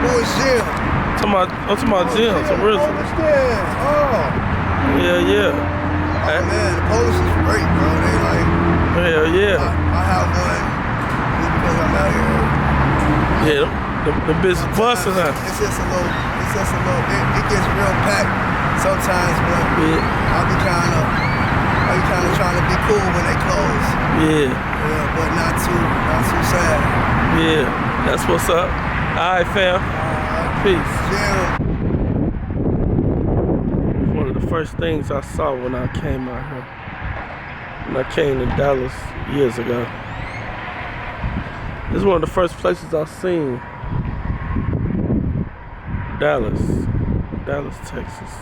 Who is Jim? I'm talking about Jim, some RZA. Understand? Oh. Yeah. Oh man, the police is great, bro. They like. Hell yeah. I have one just because I'm out here. Yeah, the business busting, huh? It's just a little. It gets real packed sometimes, but I'll be kind of trying to be cool when they close. Yeah. Yeah, but not too sad. Yeah, that's what's up. All right, fam. Peace. Yeah. One of the first things I saw when I came out here, when I came to Dallas years ago. This is one of the first places I seen Dallas, Texas.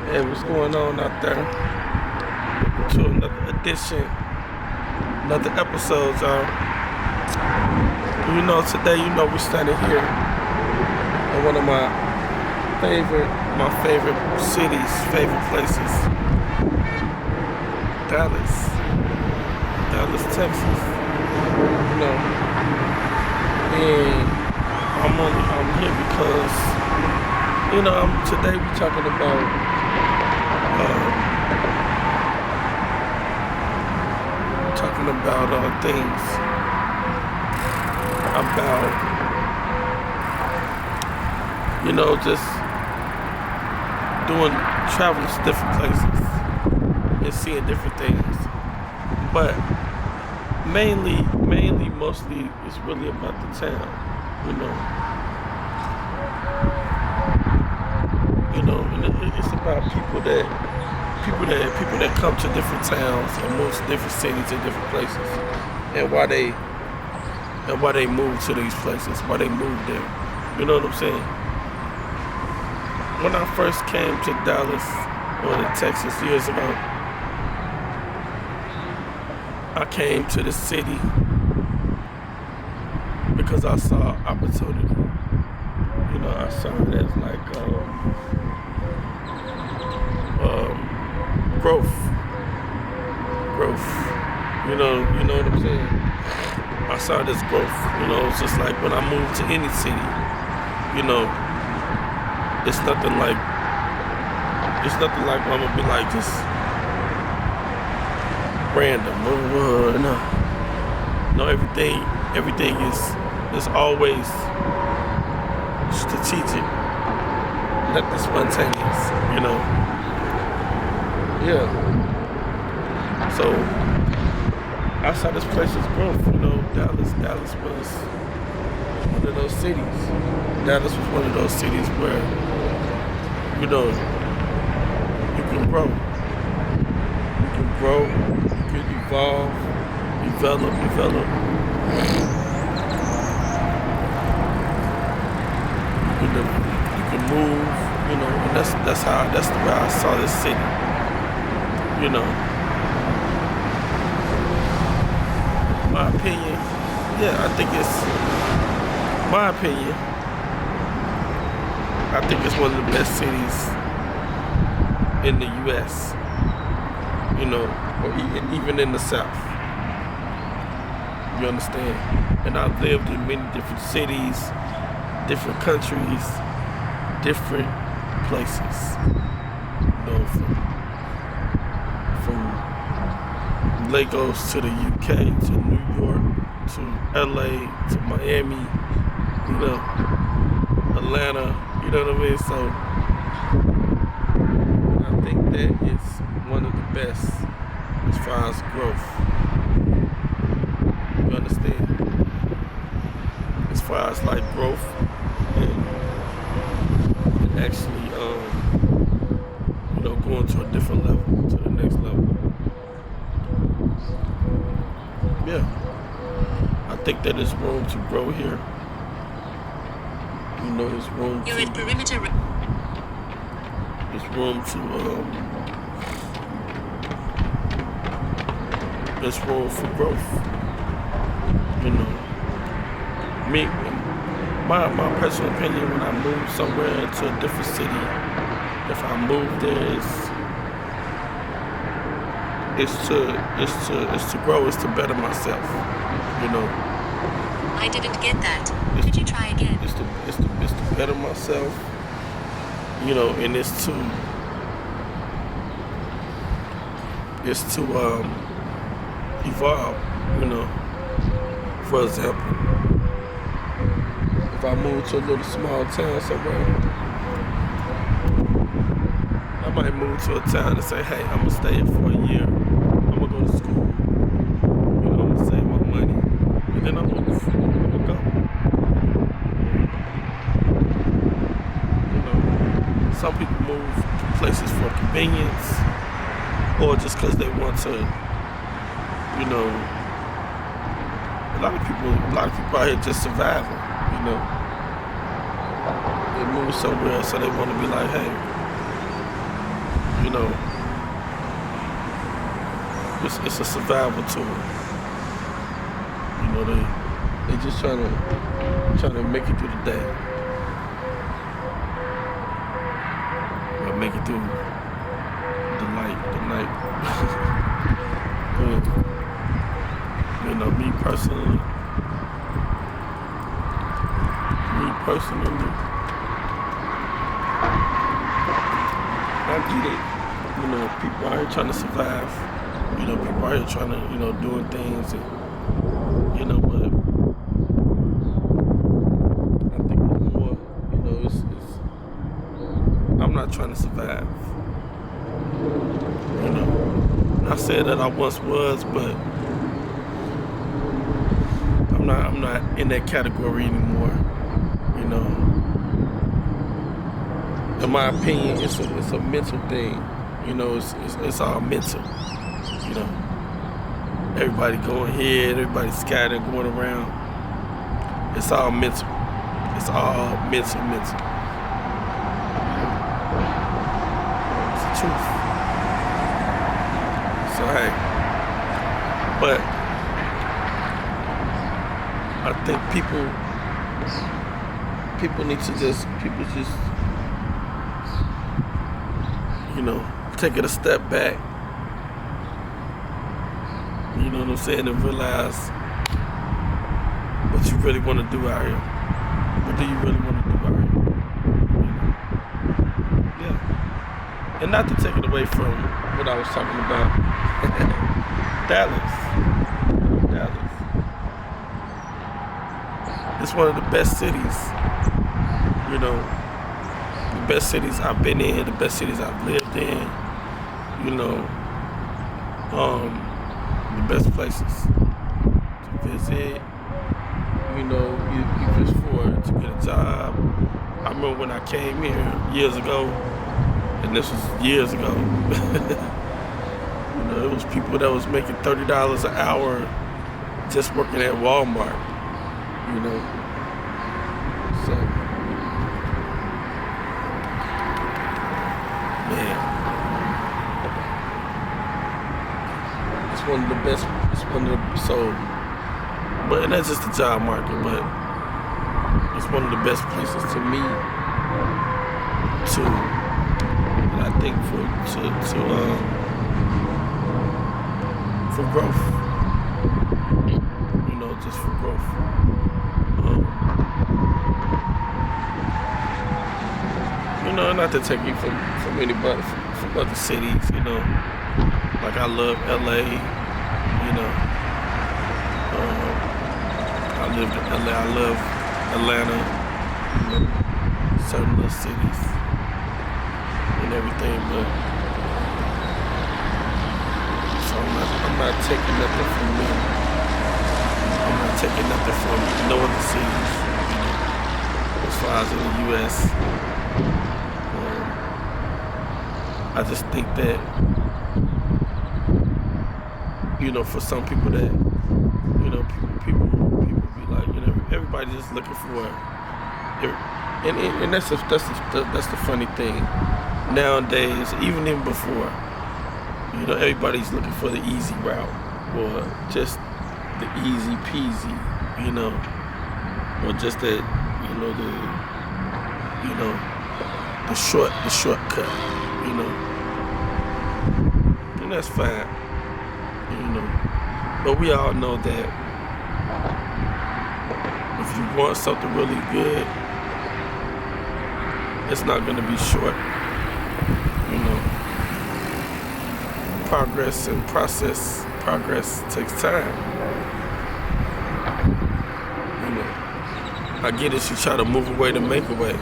Hey, what's going on out there? To another edition, another episode, y'all. Today, we're standing here in one of my favorite cities, favorite places. Dallas, Texas. And I'm here because, today we're talking about things about, just traveling to different places and seeing different things. But mostly, it's really about the town, and it's about people that come to different towns and move to different cities and different places, and why they move to these places, why they move there. You know what I'm saying? When I first came to Dallas or to Texas years ago, I came to the city because I saw opportunity. I saw it as like growth. You know what I'm saying? I saw this growth. It's just like when I moved to any city, it's nothing like I'm gonna be like just random. No, everything is always strategic, nothing spontaneous. Yeah. So I saw this place as growth. Dallas was one of those cities. Dallas was one of those cities where you can grow. You can grow, you can evolve, develop. You can move, and that's the way I saw this city. My opinion, I think it's one of the best cities in the U.S., or even in the South. You understand? And I've lived in many different cities, different countries, different places. From Lagos to the UK, to New York, to LA, to Miami, Atlanta, you know what I mean? So I think that is one of the best as far as growth. You understand? As far as like growth and actually going to a different level, to the next level. Yeah. I think that there's room to grow here. There's room You're at perimeter. There's room to There's room for growth. You know, my personal opinion, when I move somewhere to a different city, if I move there, it's to grow, it's to better myself. You know. I didn't get that. Could you try again? It's to better myself. You know, and it's to evolve. You know. For example, if I move to a little small town somewhere, I might move to a town and say, hey, I'm gonna stay here for a year. I'm gonna go to school. You know, I'm gonna save my money. And then I'm gonna go. You know, some people move places for convenience or just because they want to, you know, a lot of people out here just surviving, you know. They move somewhere so they want to be like, hey, you know, it's a survival tool. You know, they just trying to make it through the day. Or make it through the night. Yeah. You know, me personally, I get it. You know, people out here trying to survive. You know, people out here trying to, you know, doing things, and, you know, but I think it's more, you know, I'm not trying to survive. You know, I said that I once was, but I'm not in that category anymore. You know, in my opinion, it's a mental thing. You know, it's all mental. You know, everybody going here, everybody scattered, going around. It's all mental. It's all mental. It's the truth. So hey, but I think people just, you know, take it a step back. You know what I'm saying? And realize what you really want to do out here. What do you really want to do out here? Yeah. And not to take it away from what I was talking about. Dallas. It's one of the best cities, you know, the best cities I've been in, the best cities I've lived in, you know, the best places to visit, you know, you wish for to get a job. I remember when I came here years ago, and this was years ago, you know, it was people that was making $30 an hour just working at Walmart. You know, so man, it's one of the best. It's one of the but and that's just the job market, but it's one of the best places to me I think for growth. You know, just for growth. You know, not to take you from anybody from other cities, you know. Like I love LA, you know. I lived in LA, I love Atlanta, you know, certain little cities and everything, but so I'm not taking nothing from them. I'm not taking nothing from no other cities, you know, as far as in the US. I just think that, you know, for some people that, you know, people be like, you know, everybody just looking for, and that's the funny thing. Nowadays, even before, you know, everybody's looking for the easy route. or just the easy peasy, you know, or just that, you know, the shortcut, you know, and that's fine, you know. But we all know that if you want something really good, it's not gonna be short, you know. Progress takes time. You know, I get it. You try to move away to make a way.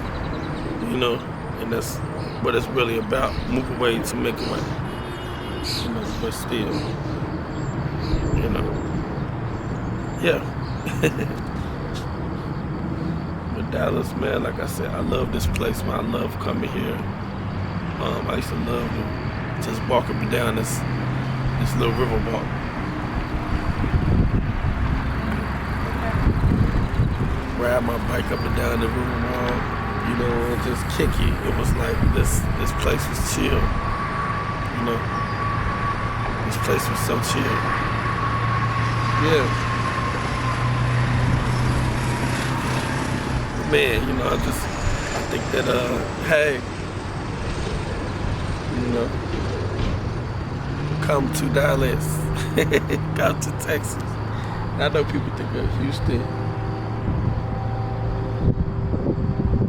You know, and that's what it's really about. Move away to make a way. You know, but still, you know, yeah. But Dallas, man, like I said, I love this place, man. I love coming here. I used to love just walking down this little river walk. Ride my bike up and down the river walk, you know, and just kick it. It was like this place was chill. You know, this place was so chill. Yeah. But man, you know, I think that hey, you know, come to Dallas, come to Texas. And I know people think of Houston.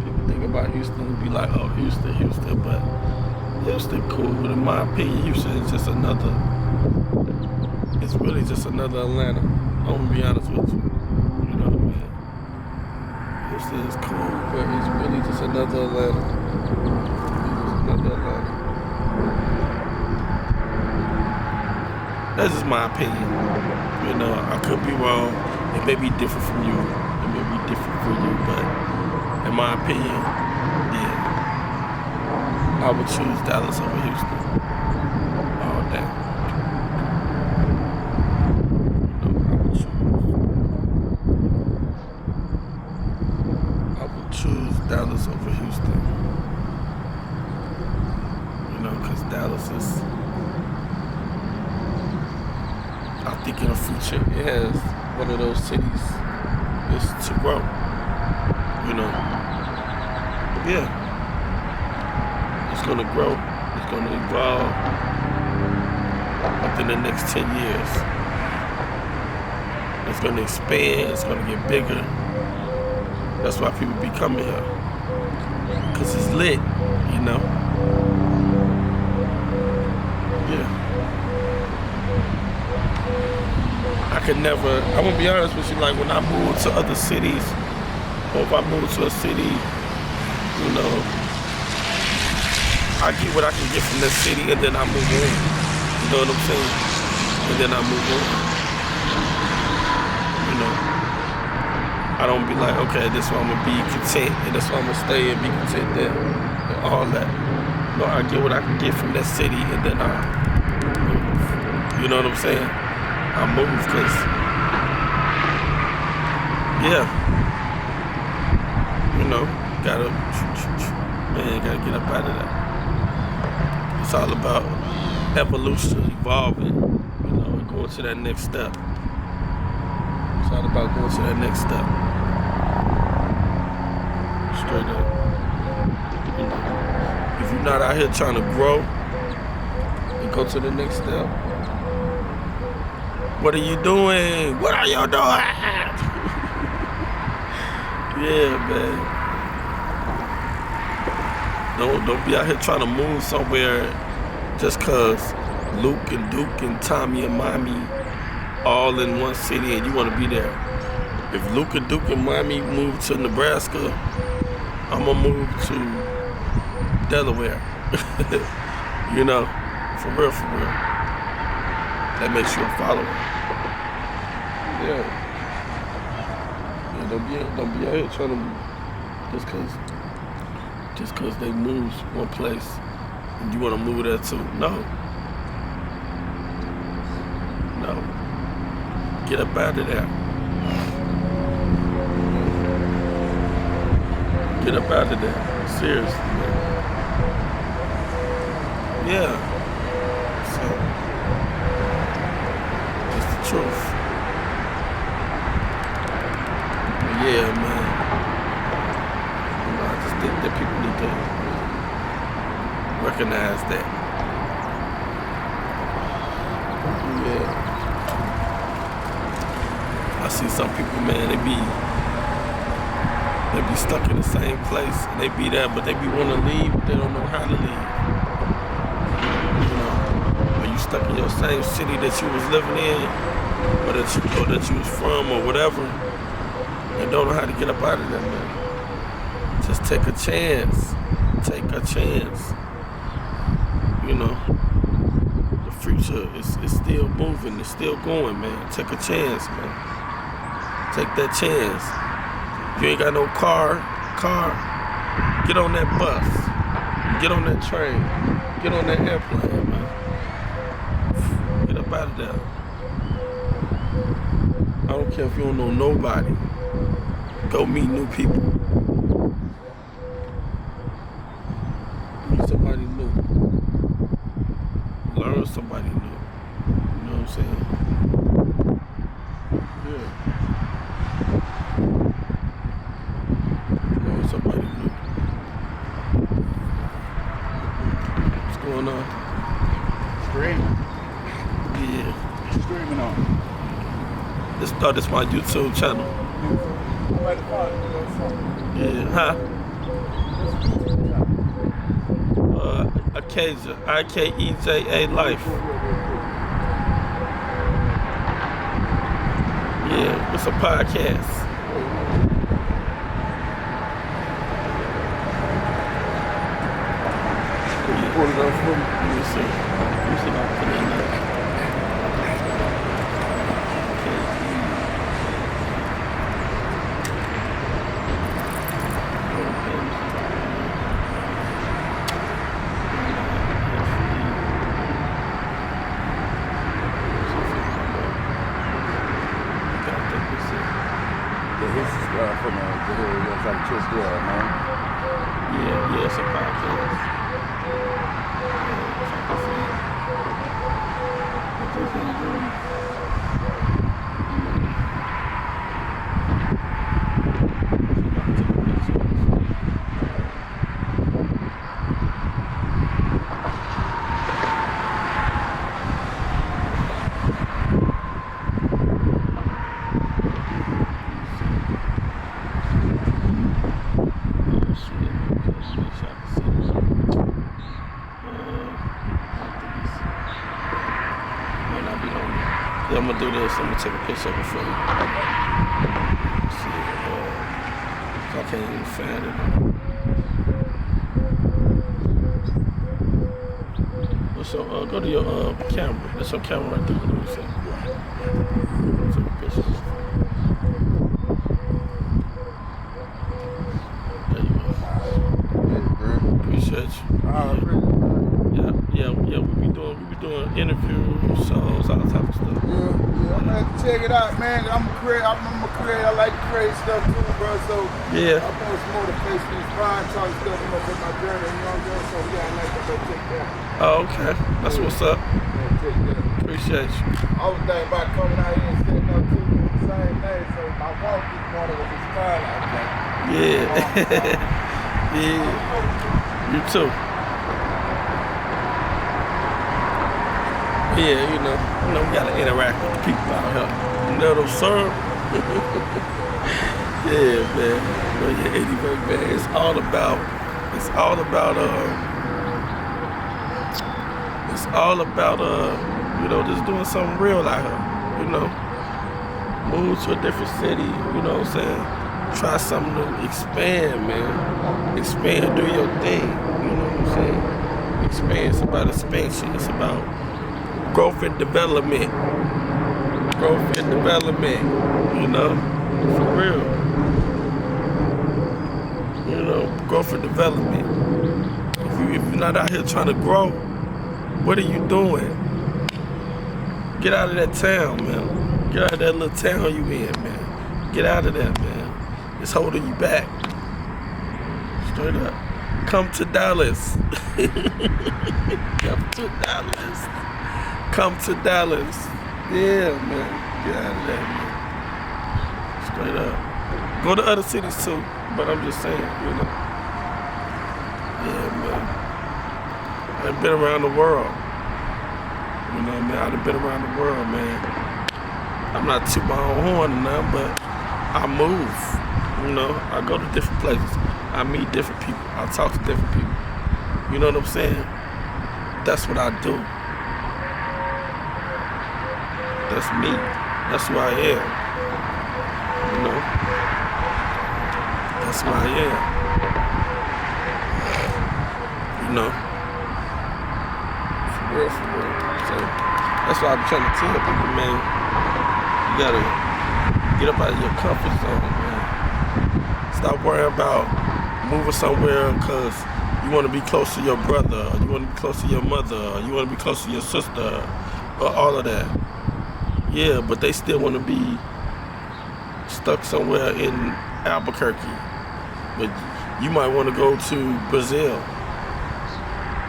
People think about Houston and be like, oh, Houston, but Houston cool. But in my opinion, Houston is just it's really just another Atlanta. I'm gonna be honest with you. You know, man. Houston is cool, but it's really just another Atlanta. It's just another Atlanta. That's just my opinion. You know, I could be wrong. It may be different from you. It may be different for you, but in my opinion, yeah, I would choose Dallas over Houston all day. You know, I would choose Dallas over Houston. You know, because Dallas is, I think in the future it has one of those cities is to grow. You know, yeah, it's gonna grow. It's gonna evolve within the next 10 years. It's gonna expand. It's gonna get bigger. That's why people be coming here, cause it's lit. You know. Yeah. I'm gonna be honest with you, like when I move to other cities, or if I move to a city, you know, I get what I can get from that city and then I move on. You know what I'm saying? And then I move on. You know, I don't be like, okay, this one I'm gonna be content and this one I'm gonna stay and be content there and all that. No, I get what I can get from that city and then I move. You know what I'm saying? I move because, yeah, you know, gotta get up out of that. It's all about evolution, evolving, you know, and going to that next step. It's all about going to that next step. Straight up. You know, if you're not out here trying to grow and go to the next step, what are you doing? What are you doing? Yeah, man. Don't be out here trying to move somewhere just cause Luke and Duke and Tommy and Mommy all in one city and you want to be there. If Luke and Duke and Mommy move to Nebraska, I'm gonna move to Delaware. You know, for real. That makes you a follower. Yeah. Don't be out here trying to just cause they moved one place and you want to move there too. No. Get up out of there. Get up out of there. Seriously, man. Yeah. So, just to truth. But yeah, man. You know, I just think that people need to recognize that. Yeah. I see some people, man, they be stuck in the same place and they be there, but they be wanting to leave, but they don't know how to leave. You know, are you stuck in your same city that you was living in, or that you was from, or whatever, and don't know how to get up out of there, man? Just take a chance. Take a chance. You know, the future is still moving, it's still going, man. Take a chance, man. Take that chance. You ain't got no car, get on that bus, get on that train, get on that airplane, man. Get up out of there. I don't care if you don't know nobody. Go meet new people. Meet somebody new. Learn somebody new. You know what I'm saying? Yeah. Somebody new. What's going on? Streaming. Yeah. Streaming on. This is my YouTube channel. Yeah, huh? Ikeja, Ikeja Life. Yeah, it's a podcast. Pull it up for me. Let me see. Let me see if I can put it in there. From the website Just man. Yeah, it's a podcast. I'm gonna do this. I'm gonna take a picture of it for you. Let's see if I can't even find it. So go to your camera. That's your camera right there. Let me see. Take a picture. There you go. Appreciate you. Yeah. We be doing interviews, shows, all type of stuff. Yeah, I'm gonna have to check it out, man. I'm a creator. I like to create stuff too, bro. So yeah, I post motivation, inspiring talk stuff with my journey, you know what I'm saying? So yeah, I like to go check that. Oh, okay. That's what's up. Appreciate you. I was thinking about coming out here and setting up too, doing the same thing. So my walk this morning was inspiring. I was like, yeah. Yeah. You too. Yeah, you know, we gotta interact with the people out here. You know what I'm saying? Yeah, man. But yeah, anyway, man, it's all about, you know, just doing something real out here, you know. Move to a different city, you know what I'm saying? Try something new, expand, man. Expand, do your thing, you know what I'm saying? Expand, it's about expansion, it's about growth and development, you know, for real. You know, growth and development. If you're not out here trying to grow, what are you doing? Get out of that town, man. Get out of that little town you in, man. Get out of there, man. It's holding you back. Straight up. Come to Dallas. Come to Dallas. Yeah, man. Get out of there, man. Straight up. Go to other cities too, but I'm just saying, you know. Yeah, man. I've been around the world. You know, man, I've been around the world, man. I'm not too my own horn or nothing, but I move. You know, I go to different places. I meet different people. I talk to different people. You know what I'm saying? That's what I do. That's me. That's who I am. You know? That's who I am. You know? For real, for real. So that's why I'm trying to tell people, man, you gotta get up out of your comfort zone, man. Stop worrying about moving somewhere because you want to be close to your brother, or you want to be close to your mother, or you want to be close to your sister, or all of that. Yeah, but they still want to be stuck somewhere in Albuquerque. But you might want to go to Brazil.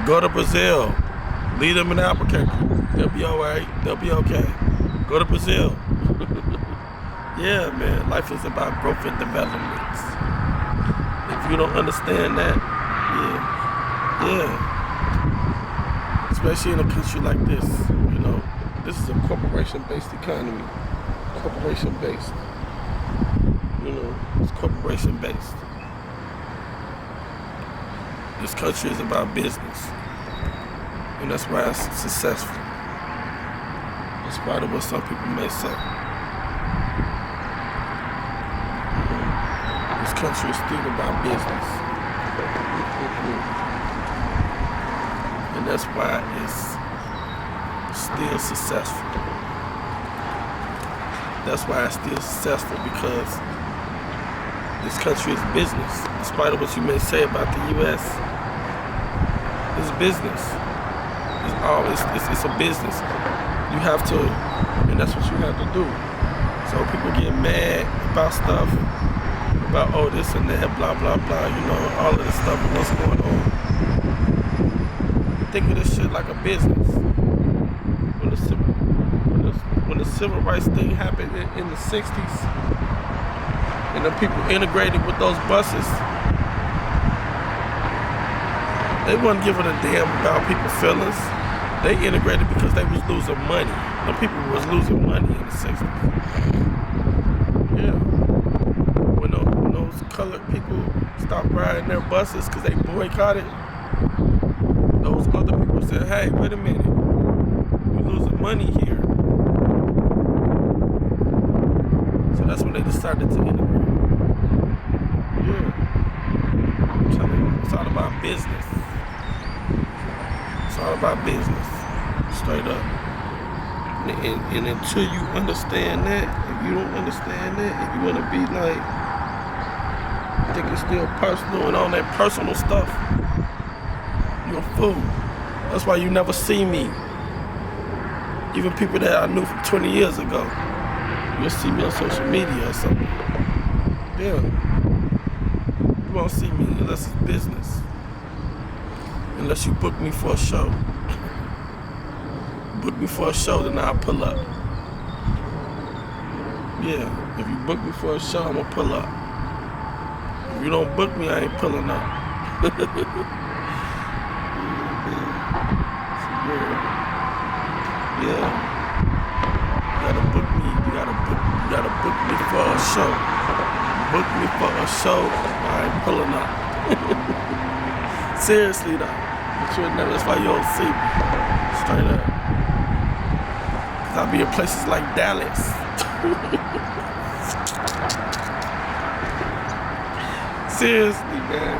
Go to Brazil. Leave them in Albuquerque. They'll be all right. They'll be okay. Go to Brazil. Yeah, man. Life is about growth and development. If you don't understand that, yeah. Especially in a country like this, you know. This is a corporation-based economy. Corporation-based. You know, it's corporation-based. This country is about business. And that's why it's successful. In spite of what some people may say. This country is still about business. And that's why it's still successful. That's why it's still successful, because this country is business. In spite of what you may say about the U.S., it's business. It's a business. You have to, and that's what you have to do. So people get mad about stuff, about this and that, blah, blah, blah, you know, all of this stuff and what's going on. Think of this shit like a business. When the civil rights thing happened in the 60s, and the people integrated with those buses, they wasn't giving a damn about people's feelings. They integrated because they was losing money. The people was losing money in the 60s. Yeah. When those colored people stopped riding their buses because they boycotted, those other people said, hey, wait a minute. We're losing money here. So that's when they decided to integrate. Yeah. It's all about business. It's all about business, straight up. And until you understand that, if you don't understand that, if you want to be like, I think it's still personal and all that personal stuff, you're a fool. That's why you never see me. Even people that I knew from 20 years ago, you'll see me on social media or something. Yeah. You won't see me unless it's business. Unless you book me for a show. Book me for a show, then I'll pull up. Yeah, if you book me for a show, I'm gonna pull up. If you don't book me, I ain't pulling up. Yeah. You gotta book me. You gotta book me for a show. Book me for a show, I ain't pulling up. Seriously though. But you'll never, that's why you don't see me. Straight up. Cause I'll be in places like Dallas. Seriously, man.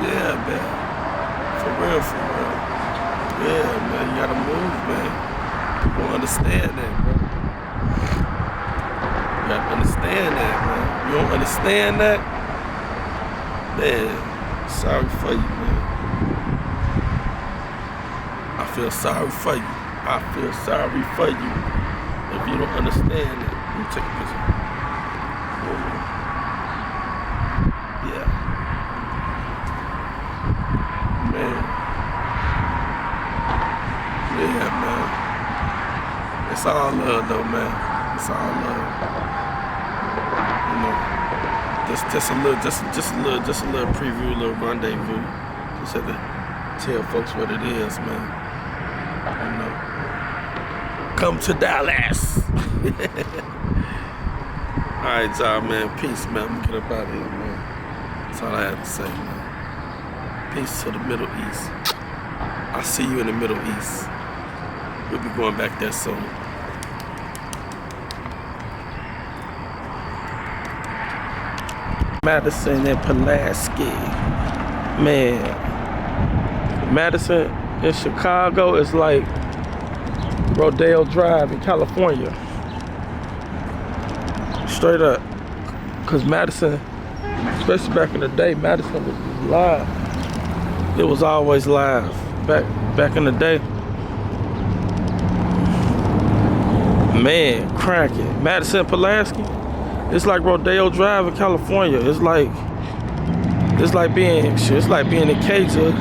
Yeah, man. For real, for real. Yeah, man, you gotta move, man. People understand that, bro. You gotta understand that, man. You don't understand that? Man, sorry for you, man. I feel sorry for you. I feel sorry for you. If you don't understand it, let me take a picture. Yeah. Man. Yeah, man. It's all love though, man. It's all love. You know, just a little preview, a little rendezvous. Just had to tell folks what it is, man. You know, come to Dallas. All right, y'all, man. Peace, man. I'm gonna get up out of here, man. That's all I have to say, man. Peace to the Middle East. I'll see you in the Middle East. We'll be going back there soon. Madison and Pulaski. Man, Madison in Chicago is like Rodeo Drive in California. Straight up. Cause Madison, especially back in the day, Madison was live. It was always live. Back in the day. Man, cracking. Madison Pulaski. It's like Rodeo Drive in California. It's like being in Cager